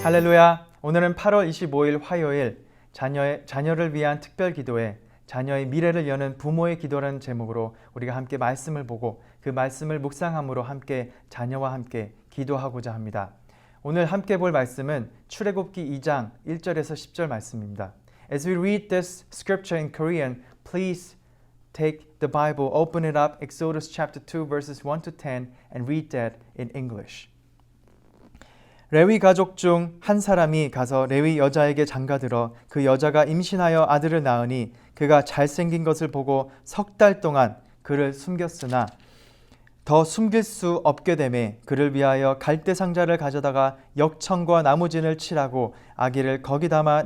할렐루야! 오늘은 8월 25일 화요일 자녀를 위한 특별 기도회, 자녀의 미래를 여는 부모의 기도라는 제목으로 우리가 함께 말씀을 보고 그 말씀을 묵상함으로 함께 자녀와 함께 기도하고자 합니다. 오늘 함께 볼 말씀은 출애굽기 2장 1절에서 10절 말씀입니다. As we read this scripture in Korean, please take the Bible, open it up, Exodus chapter 2 verses 1 to 10 and read that in English. 레위 가족 중 한 사람이 가서 레위 여자에게 장가들어 그 여자가 임신하여 아들을 낳으니 그가 잘생긴 것을 보고 석 달 동안 그를 숨겼으나 더 숨길 수 없게 되매 그를 위하여 갈대 상자를 가져다가 역청과 나무진을 칠하고 아기를 거기 담아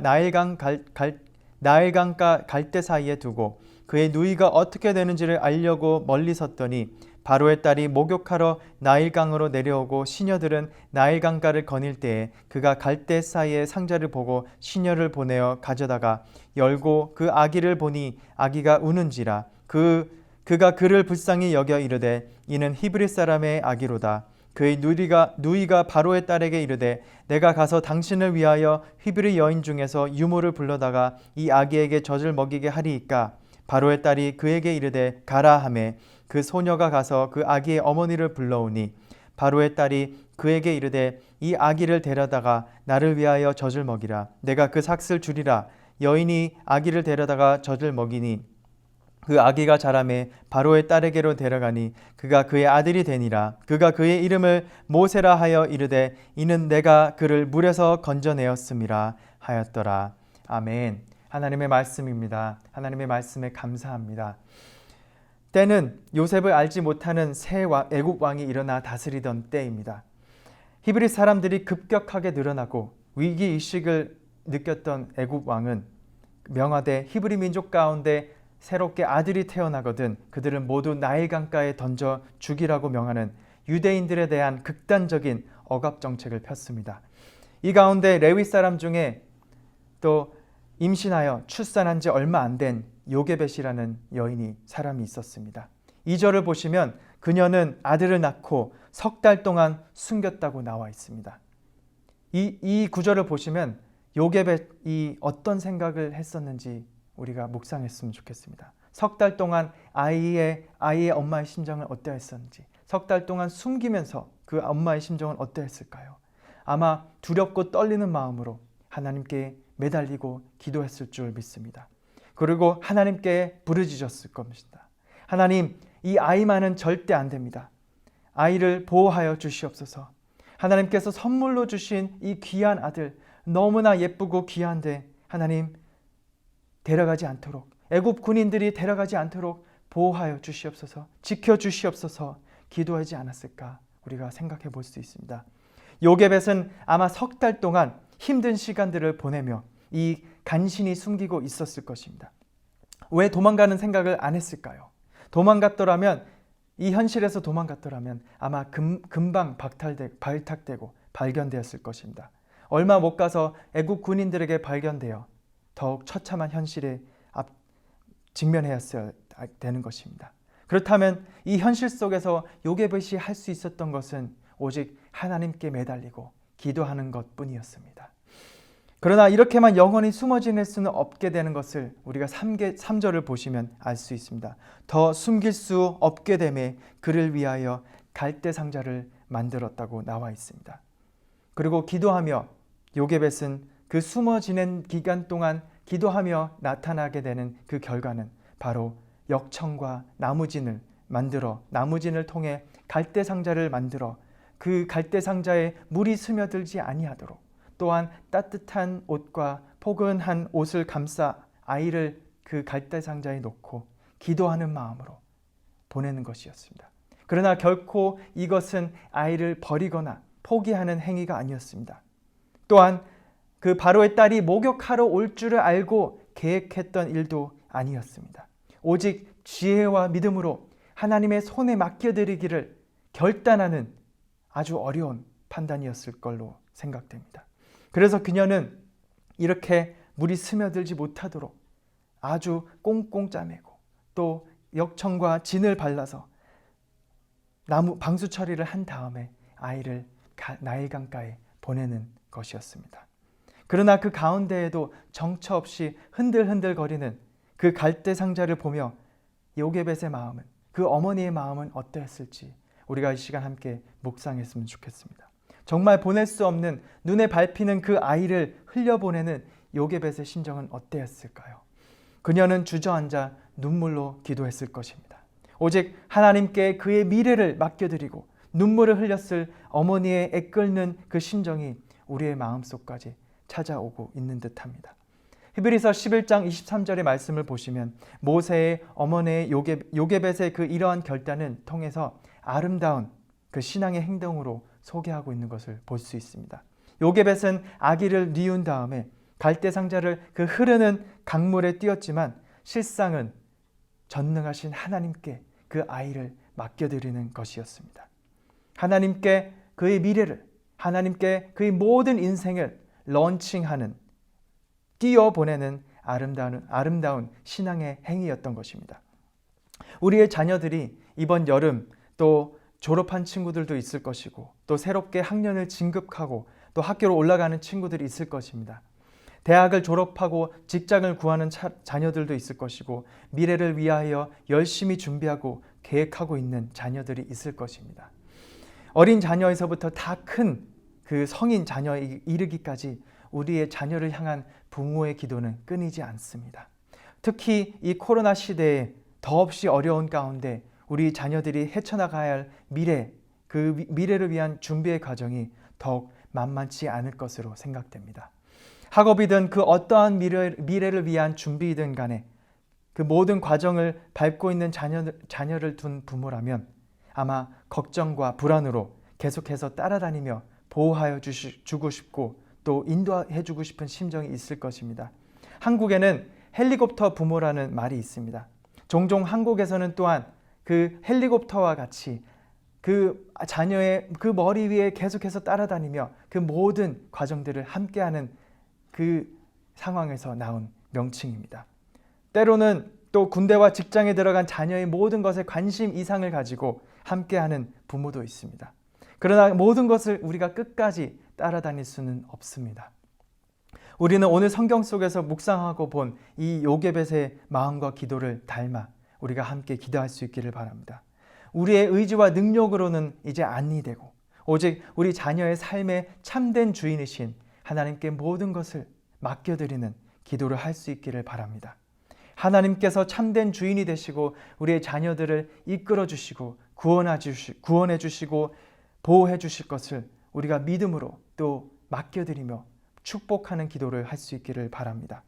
나일강가 갈대 사이에 두고 그의 누이가 어떻게 되는지를 알려고 멀리 섰더니 바로의 딸이 목욕하러 나일강으로 내려오고 시녀들은 나일강가를 거닐 때에 그가 갈대 사이에 상자를 보고 시녀를 보내어 가져다가 열고 그 아기를 보니 아기가 우는지라 그가 그를 불쌍히 여겨 이르되 이는 히브리 사람의 아기로다. 그의 누이가 바로의 딸에게 이르되 내가 가서 당신을 위하여 히브리 여인 중에서 유모를 불러다가 이 아기에게 젖을 먹이게 하리이까. 바로의 딸이 그에게 이르되 가라 하매 그 소녀가 가서 그 아기의 어머니를 불러오니 바로의 딸이 그에게 이르되 이 아기를 데려다가 나를 위하여 젖을 먹이라. 내가 그 삭슬 주리라. 여인이 아기를 데려다가 젖을 먹이니 그 아기가 자라매 바로의 딸에게로 데려가니 그가 그의 아들이 되니라. 그가 그의 이름을 모세라 하여 이르되 이는 내가 그를 물에서 건져내었음이라 하였더라. 아멘. 하나님의 말씀입니다. 하나님의 말씀에 감사합니다. 때는 요셉을 알지 못하는 새 애굽 왕이 일어나 다스리던 때입니다. 히브리 사람들이 급격하게 늘어나고 위기의식을 느꼈던 애굽 왕은 명하되 히브리 민족 가운데 새롭게 아들이 태어나거든 그들은 모두 나일강가에 던져 죽이라고 명하는 유대인들에 대한 극단적인 억압 정책을 폈습니다. 이 가운데 레위 사람 중에 또 임신하여 출산한 지 얼마 안 된 요게벳이라는 사람이 있었습니다. 2절을 보시면 그녀는 아들을 낳고 석 달 동안 숨겼다고 나와 있습니다. 이 구절을 보시면 요게벳이 어떤 생각을 했었는지 우리가 묵상했으면 좋겠습니다. 석 달 동안 아이의 엄마의 심정은 어떠했었는지, 석 달 동안 숨기면서 그 엄마의 심정은 어떠했을까요? 아마 두렵고 떨리는 마음으로 하나님께 매달리고 기도했을 줄 믿습니다. 그리고 하나님께 부르짖었을 겁니다. 하나님, 이 아이만은 절대 안 됩니다. 아이를 보호하여 주시옵소서. 하나님께서 선물로 주신 이 귀한 아들 너무나 예쁘고 귀한데 하나님 데려가지 않도록, 애굽 군인들이 데려가지 않도록 보호하여 주시옵소서, 지켜주시옵소서 기도하지 않았을까 우리가 생각해 볼 수 있습니다. 요게벳은 아마 석 달 동안 힘든 시간들을 보내며 이 간신히 숨기고 있었을 것입니다. 왜 도망가는 생각을 안 했을까요? 이 현실에서 도망갔더라면 아마 금방 발탁되고 발견되었을 것입니다. 얼마 못 가서 애국 군인들에게 발견되어 더욱 처참한 현실에 직면해야 되는 것입니다. 그렇다면 이 현실 속에서 요게벳이 할 수 있었던 것은 오직 하나님께 매달리고 기도하는 것뿐이었습니다. 그러나 이렇게만 영원히 숨어 지낼 수는 없게 되는 것을 우리가 3절을 보시면 알 수 있습니다. 더 숨길 수 없게 되매 그를 위하여 갈대 상자를 만들었다고 나와 있습니다. 그리고 기도하며 요게벳은 그 숨어 지낸 기간 동안 기도하며 나타나게 되는 그 결과는 바로 역청과 나무진을 통해 갈대 상자를 만들어 그 갈대 상자에 물이 스며들지 아니하도록 또한 따뜻한 옷과 포근한 옷을 감싸 아이를 그 갈대 상자에 놓고 기도하는 마음으로 보내는 것이었습니다. 그러나 결코 이것은 아이를 버리거나 포기하는 행위가 아니었습니다. 또한 그 바로의 딸이 목욕하러 올 줄을 알고 계획했던 일도 아니었습니다. 오직 지혜와 믿음으로 하나님의 손에 맡겨드리기를 결단하는 아주 어려운 판단이었을 걸로 생각됩니다. 그래서 그녀는 이렇게 물이 스며들지 못하도록 아주 꽁꽁 짜매고 또 역청과 진을 발라서 나무 방수 처리를 한 다음에 아이를 나일강가에 보내는 것이었습니다. 그러나 그 가운데에도 정처 없이 흔들흔들거리는 그 갈대 상자를 보며 요게벳의 마음은, 그 어머니의 마음은 어떠했을지 우리가 이 시간 함께 묵상했으면 좋겠습니다. 정말 보낼 수 없는, 눈에 밟히는 그 아이를 흘려보내는 요게벳의 심정은 어떠했을까요? 그녀는 주저앉아 눈물로 기도했을 것입니다. 오직 하나님께 그의 미래를 맡겨드리고 눈물을 흘렸을 어머니의 애끓는 그 심정이 우리의 마음속까지 찾아오고 있는 듯합니다. 히브리서 11장 23절의 말씀을 보시면 모세의 어머니의 요게벳의 그 이러한 결단을 통해서 아름다운 그 신앙의 행동으로 소개하고 있는 것을 볼 수 있습니다. 요게벳은 아기를 뉘운 다음에 갈대 상자를 그 흐르는 강물에 띄었지만 실상은 전능하신 하나님께 그 아이를 맡겨드리는 것이었습니다. 하나님께 그의 미래를, 하나님께 그의 모든 인생을 런칭하는, 띄워보내는 아름다운 신앙의 행위였던 것입니다. 우리의 자녀들이 이번 여름 또 졸업한 친구들도 있을 것이고 또 새롭게 학년을 진급하고 또 학교로 올라가는 친구들이 있을 것입니다. 대학을 졸업하고 직장을 구하는 자녀들도 있을 것이고 미래를 위하여 열심히 준비하고 계획하고 있는 자녀들이 있을 것입니다. 어린 자녀에서부터 다 큰 그 성인 자녀에 이르기까지 우리의 자녀를 향한 부모의 기도는 끊이지 않습니다. 특히 이 코로나 시대에 더없이 어려운 가운데 우리 자녀들이 헤쳐나가야 할 미래, 그 미래를 위한 준비의 과정이 더욱 만만치 않을 것으로 생각됩니다. 학업이든 그 어떠한 미래를 위한 준비이든 간에 그 모든 과정을 밟고 있는 자녀를 둔 부모라면 아마 걱정과 불안으로 계속해서 따라다니며 보호하여 주고 싶고 또 인도해 주고 싶은 심정이 있을 것입니다. 한국에는 헬리콥터 부모라는 말이 있습니다. 종종 한국에서는 또한 그 헬리콥터와 같이 그 자녀의 그 머리 위에 계속해서 따라다니며 그 모든 과정들을 함께하는 그 상황에서 나온 명칭입니다. 때로는 또 군대와 직장에 들어간 자녀의 모든 것에 관심 이상을 가지고 함께하는 부모도 있습니다. 그러나 모든 것을 우리가 끝까지 따라다닐 수는 없습니다. 우리는 오늘 성경 속에서 묵상하고 본 이 요게벳의 마음과 기도를 닮아 우리가 함께 기도할 수 있기를 바랍니다. 우리의 의지와 능력으로는 이제 아니 되고 오직 우리 자녀의 삶의 참된 주인이신 하나님께 모든 것을 맡겨드리는 기도를 할 수 있기를 바랍니다. 하나님께서 참된 주인이 되시고 우리의 자녀들을 이끌어 주시고 구원해 주시고 보호해 주실 것을 우리가 믿음으로 또 맡겨드리며 축복하는 기도를 할 수 있기를 바랍니다.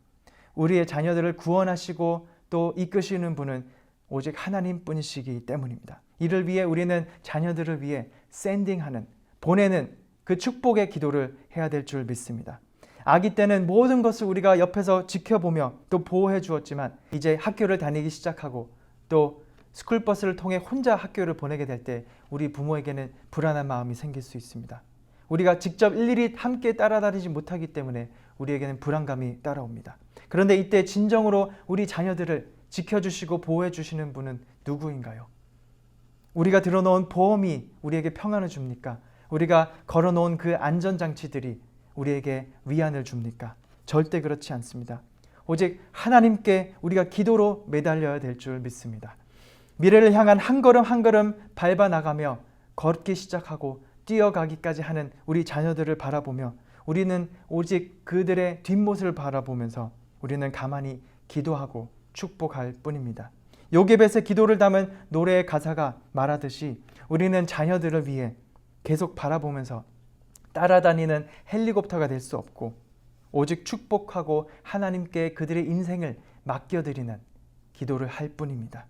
우리의 자녀들을 구원하시고 또 이끄시는 분은 오직 하나님뿐이시기 때문입니다. 이를 위해 우리는 자녀들을 위해 샌딩하는, 보내는 그 축복의 기도를 해야 될 줄 믿습니다. 아기 때는 모든 것을 우리가 옆에서 지켜보며 또 보호해 주었지만 이제 학교를 다니기 시작하고 또 스쿨버스를 통해 혼자 학교를 보내게 될 때 우리 부모에게는 불안한 마음이 생길 수 있습니다. 우리가 직접 일일이 함께 따라다니지 못하기 때문에 우리에게는 불안감이 따라옵니다. 그런데 이때 진정으로 우리 자녀들을 지켜주시고 보호해 주시는 분은 누구인가요? 우리가 들어놓은 보험이 우리에게 평안을 줍니까? 우리가 걸어놓은 그 안전장치들이 우리에게 위안을 줍니까? 절대 그렇지 않습니다. 오직 하나님께 우리가 기도로 매달려야 될 줄 믿습니다. 미래를 향한 한 걸음 한 걸음 밟아 나가며 걷기 시작하고 뛰어가기까지 하는 우리 자녀들을 바라보며 우리는 오직 그들의 뒷모습을 바라보면서 우리는 가만히 기도하고 축복할 뿐입니다. 요게벳의 기도를 담은 노래의 가사가 말하듯이 우리는 자녀들을 위해 계속 바라보면서 따라다니는 헬리콥터가 될 수 없고 오직 축복하고 하나님께 그들의 인생을 맡겨드리는 기도를 할 뿐입니다.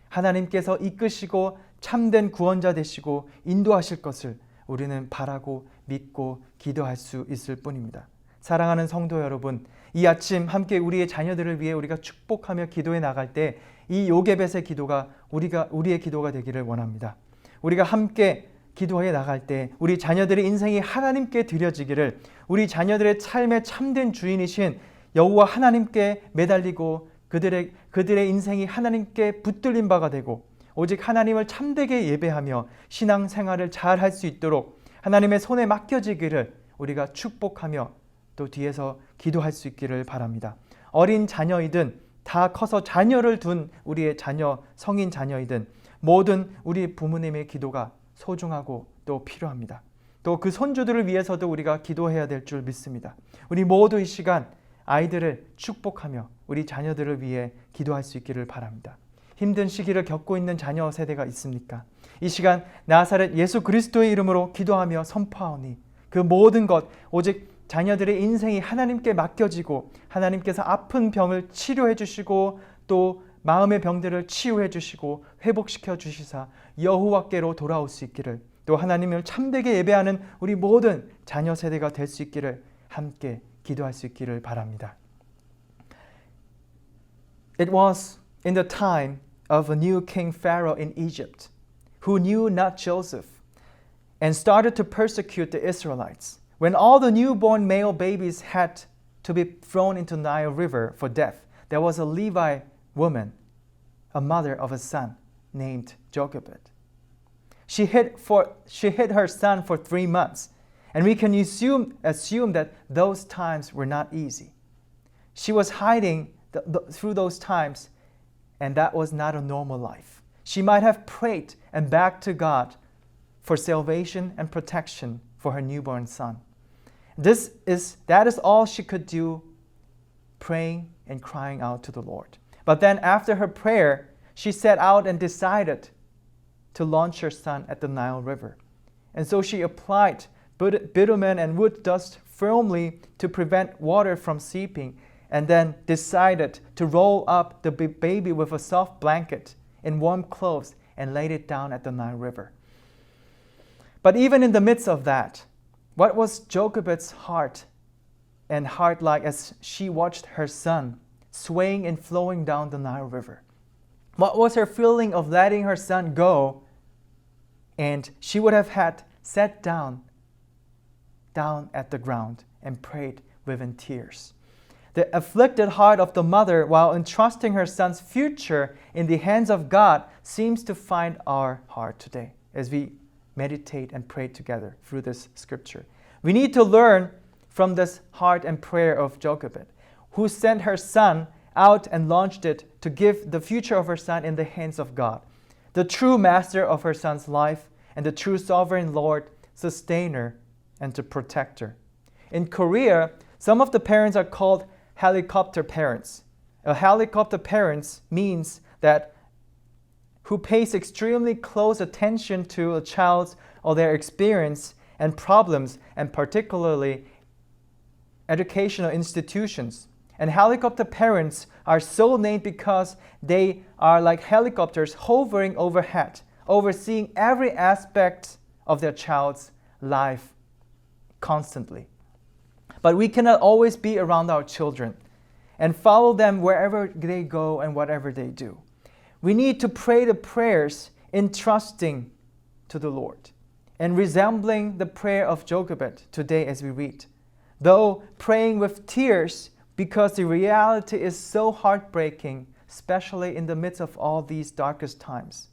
하나님께서 이끄시고 참된 구원자 되시고 인도하실 것을 우리는 바라고 믿고 기도할 수 있을 뿐입니다. 사랑하는 성도 여러분, 이 아침 함께 우리의 자녀들을 위해 우리가 축복하며 기도해 나갈 때 이 요게벳의 기도가 우리의 기도가 되기를 원합니다. 우리가 함께 기도해 나갈 때 우리 자녀들의 인생이 하나님께 드려지기를, 우리 자녀들의 삶의 참된 주인이신 여호와 하나님께 매달리고 그들의 인생이 하나님께 붙들린 바가 되고 오직 하나님을 참되게 예배하며 신앙생활을 잘 할 수 있도록 하나님의 손에 맡겨지기를 우리가 축복하며 또 뒤에서 기도할 수 있기를 바랍니다. 어린 자녀이든 다 커서 자녀를 둔 우리의 자녀, 성인 자녀이든 모든 우리 부모님의 기도가 소중하고 또 필요합니다. 또 그 손주들을 위해서도 우리가 기도해야 될 줄 믿습니다. 우리 모두 이 시간 아이들을 축복하며 우리 자녀들을 위해 기도할 수 있기를 바랍니다. 힘든 시기를 겪고 있는 자녀 세대가 있습니까? 이 시간 나사렛 예수 그리스도의 이름으로 기도하며 선포하오니 그 모든 것 오직 자녀들의 인생이 하나님께 맡겨지고 하나님께서 아픈 병을 치료해 주시고 또 마음의 병들을 치유해 주시고 회복시켜 주시사 여호와께로 돌아올 수 있기를 또 하나님을 참되게 예배하는 우리 모든 자녀 세대가 될 수 있기를 함께 기도할 수 있기를 바랍니다. It was in the time of a new king Pharaoh in Egypt who knew not Joseph and started to persecute the Israelites. When all the newborn male babies had to be thrown into Nile River for death, there was a Levi woman, a mother of a son named Jochebed. She hid her son for 3 months, and we can assume that those times were not easy. She was hiding through those times, and that was not a normal life. She might have prayed and begged to God for salvation and protection for her newborn son. That is all she could do, praying and crying out to the Lord. But then after her prayer, she set out and decided to launch her son at the Nile River. And so she applied bitumen and wood dust firmly to prevent water from seeping, and then decided to roll up the baby with a soft blanket in warm clothes and laid it down at the Nile River. But even in the midst of that, what was Jochebed's heart like as she watched her son swaying and flowing down the Nile River? What was her feeling of letting her son go? And she would have had sat down at the ground and prayed within tears. The afflicted heart of the mother, while entrusting her son's future in the hands of God, seems to find our heart today as we meditate and pray together through this scripture. We need to learn from this heart and prayer of Jochebed, who sent her son out and launched it to give the future of her son in the hands of God, the true master of her son's life and the true sovereign Lord, sustainer, and the protector. In Korea, some of the parents are called helicopter parents. A helicopter parents means that who pays extremely close attention to a child's or their experience and problems, and particularly educational institutions. And helicopter parents are so named because they are like helicopters hovering overhead, overseeing every aspect of their child's life constantly. But we cannot always be around our children and follow them wherever they go and whatever they do. We need to pray the prayers entrusting to the Lord and resembling the prayer of Jochebed today as we read. Though praying with tears because the reality is so heartbreaking, especially in the midst of all these darkest times.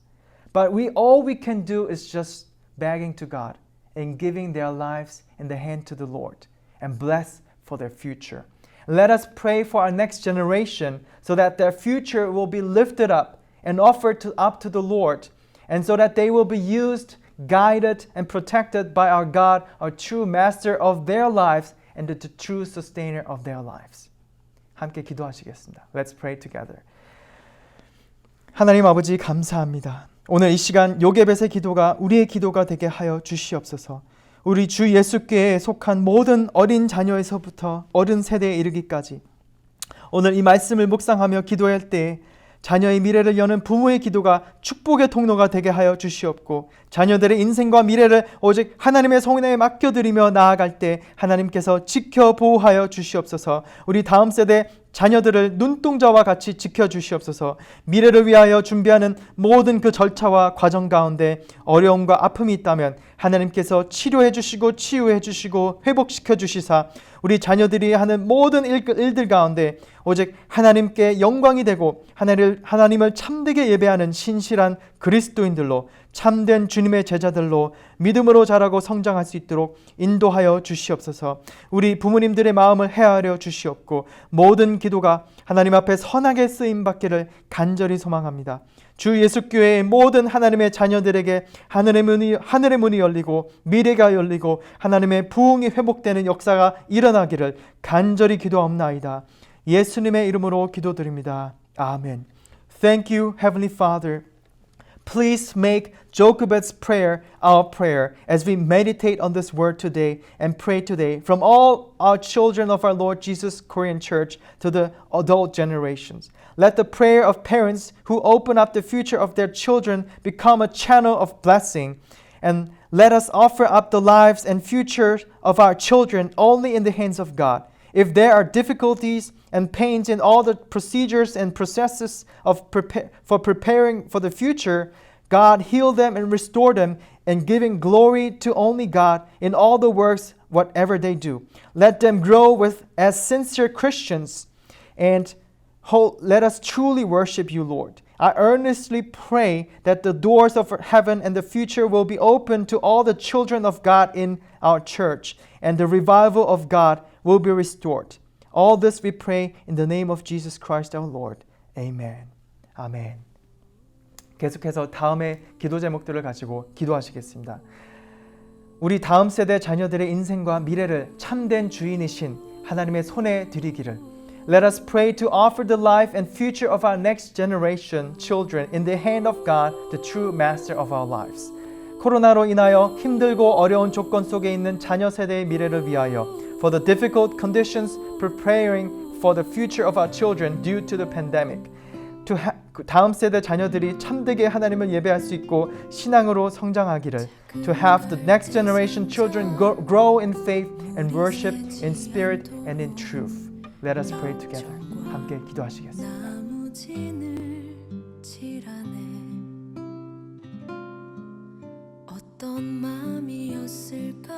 But all we can do is just begging to God and giving their lives in the hand to the Lord and bless for their future. Let us pray for our next generation so that their future will be lifted up and offered up to the Lord, and so that they will be used, guided, and protected by our God, our true master of their lives and the true sustainer of their lives. 함께 기도하시겠습니다. Let's pray together. 하나님 아버지 감사합니다. 오늘 이 시간 요게벳의 기도가 우리의 기도가 되게 하여 주시옵소서. 우리 주 예수께에 속한 모든 어린 자녀에서부터 어른 세대에 이르기까지 오늘 이 말씀을 묵상하며 기도할 때 자녀의 미래를 여는 부모의 기도가 축복의 통로가 되게 하여 주시옵고 자녀들의 인생과 미래를 오직 하나님의 손에 맡겨드리며 나아갈 때 하나님께서 지켜 보호하여 주시옵소서. 우리 다음 세대 자녀들을 눈동자와 같이 지켜주시옵소서. 미래를 위하여 준비하는 모든 그 절차와 과정 가운데 어려움과 아픔이 있다면 하나님께서 치료해 주시고 치유해 주시고 회복시켜 주시사 우리 자녀들이 하는 모든 일들 가운데 오직 하나님께 영광이 되고 하나님을 참되게 예배하는 신실한 그리스도인들로 참된 주님의 제자들로 믿음으로 자라고 성장할 수 있도록 인도하여 주시옵소서. 우리 부모님들의 마음을 헤아려 주시옵고 모든 기도가 하나님 앞에 선하게 쓰임받기를 간절히 소망합니다. 주 예수교회의 모든 하나님의 자녀들에게 하늘의 문이 열리고 미래가 열리고 하나님의 부흥이 회복되는 역사가 일어나기를 간절히 기도하옵나이다. 예수님의 이름으로 기도드립니다. 아멘. Thank you, Heavenly Father. Please make Jochebed's prayer our prayer as we meditate on this word today and pray today from all our children of our Lord Jesus Korean Church to the adult generations. Let the prayer of parents who open up the future of their children become a channel of blessing, and let us offer up the lives and future of our children only in the hands of God. If there are difficulties and pains in all the procedures and processes for preparing for the future, God heal them and restore them, and giving glory to only God in all the works, whatever they do. Let them grow as sincere Christians, and let us truly worship you, Lord. I earnestly pray that the doors of heaven and the future will be open to all the children of God in our church, and the revival of God will be restored. All this we pray in the name of Jesus Christ our Lord. Amen. 아멘. 계속해서 다음의 기도 제목들을 가지고 기도하시겠습니다. 우리 다음 세대 자녀들의 인생과 미래를 참된 주인이신 하나님의 손에 드리기를. Let us pray to offer the life and future of our next generation children in the hand of God, the true master of our lives. 코로나로 인하여 힘들고 어려운 조건 속에 있는 자녀 세대의 미래를 위하여 for the difficult conditions preparing for the future of our children due to the pandemic. 다음 세대 자녀들이 참되게 하나님을 예배할 수 있고 신앙으로 성장하기를. To have the next generation children grow in faith and worship in spirit and in truth. Let us pray together. 함께 기도하시겠습니다. 어떤 마음이었을까